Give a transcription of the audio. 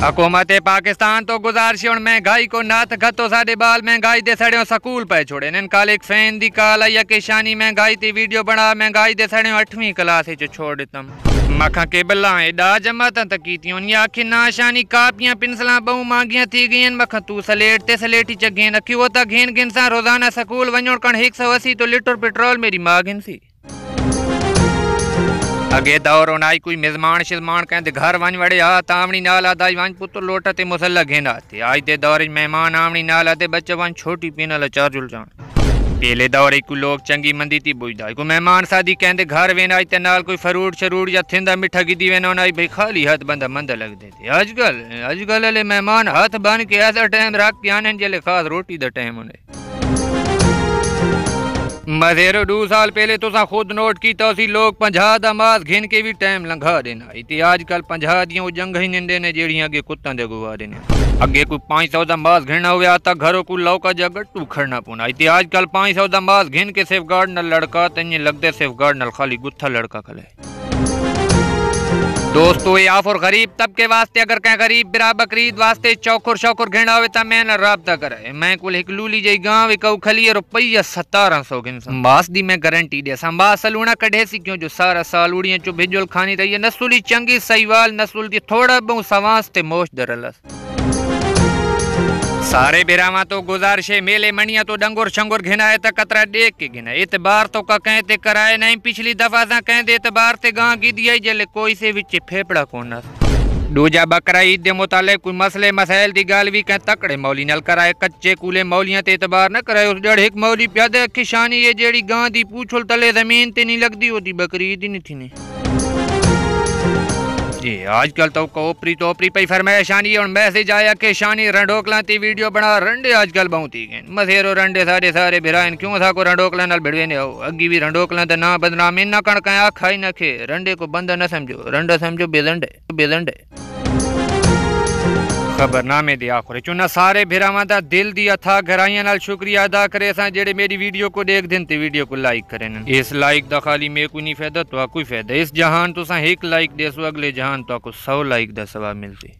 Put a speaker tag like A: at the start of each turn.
A: हुकूमत पाकिस्तान तो गुजारिश हूँ महंगाई को नाथ घतो साढ़े बाल महंगाई दे सड़ियों स्कूल पे छोड़े इन काल एक फैन दी काल आई कि शानी महंगाई ती वीडियो बना महंगाई दे सड़ियों 8वीं क्लास छोड़ दितम मखा के बल्ला एडा जमात कीतियों आखिर ना शानी कापियां पिंसला बहु मांगियां थी गई मखा तू सलेट ते सलेटी च घेन रखी वो तो घेन घेन सा रोजाना स्कूल वञण कण 180 तो लीटर पेट्रोल मेरी मां घिन सी अगे दौर आई कोई मेजमान शिजमान कहते घर वन वड़े आ तावणी नाल आदाई वन पुत्र लोट ते मुसल्ला घेंदा थे आज दे दौर मेहमान आवणी नाल आते बच्चे वन छोटी पीनल चार्जुल जान पहले दौर को लोग चंगी मंदी थी बुझदा को मेहमान शादी कहते घर वेन आई ते नाल कोई फरूट शरूट या थिंदा मिठा गिदी वेन आई भाई खाली हाथ बंदा मंद लगदे थे अजकल ले मेहमान हाथ बन के ऐसा टाइम रख के आने जले खास रोटी दा टाइम उन्हें मजेरो 2 साल पहले तो खुद नोट की तो लोग 50 दा मास घिन के भी टाइम लंघा देना इतनी आजकल 50 दियां जंग ही निंदे ने जेड़ी अगे कुत्ता दे गुवा देने अगे कोई 500 दा मास घिना हुआ तक घरों को लौका जगह टू खड़ना पुना इतनी आजकल 500 दा मास घिन के सेफ गार्ड न लड़का तेन लगते सेफ गार्ड न खाली गुत्था लड़का खले दोस्तों ये ऑफर गरीब तबके वास्ते अगर कहीं गरीब बिरा बकरीद वास्ते चौखुर शौखुर घेना हो तो मैं राबता करे मैं कुल एक लूली जी गाँव कहू खली रुपया 1700 घिन मास दी मैं गारंटी दे संभा सलूना कढ़े सी क्यों जो सारा साल उड़िया चो भिजुल खानी रही है नस्ली चंगी सहीवाल नस्ल दी थोड़ा बहु सवास ते मोश दरलस सारे बिरावा तो गुजारिशे मेले मणिया तो डंगुर शंगुर घिनाए तो कतरा देख के घिना इतबार तो का कहते कराए नहीं पिछली दफा सा कहते इतबार ते गां की दिया जले कोई से विच फेफड़ा कोना दूजा बकरा ईद दे मुताले कोई मसले मसाइल दी गाल भी कह तकड़े मौली नल कराए कच्चे कूले मौलियां ते इतबार न कराए उस जड़ एक मौली प्यादे खिशानी ये जेड़ी गां दी पूछुल तले जमीन ते नहीं लगदी होती बकरी ईद ही नहीं थी ने जी आजकल तो ओपरी पे फरमाइशानी और मैसेज आया कि शानी रंडोकला ती वीडियो बना रंडे आजकल बहुत ही गए मसेरो रंडे सारे बिराइन क्यों था को रंडोकला नाल भिड़वे ने हो अगी भी रंडोकला दा ना बदनाम इन्ना कण का आखा ही न खे रंडे को बंदा न समझो रंडा समझो बेदंडे खबरनामे दे आखिर चुना सारे भिरावां दा दिल दी अथा गहराइयां नाल शुक्रिया अदा करे असां जेड़े मेरी वीडियो को देख दिन ते वीडियो को लाइक करें इस लाइक दा खाली मे कोई नहीं फायदा तो कोई फायदा इस जहान तुसा 1 लाइक देसो अगले जहान तो 100 लाइक दा सवाब मिलती।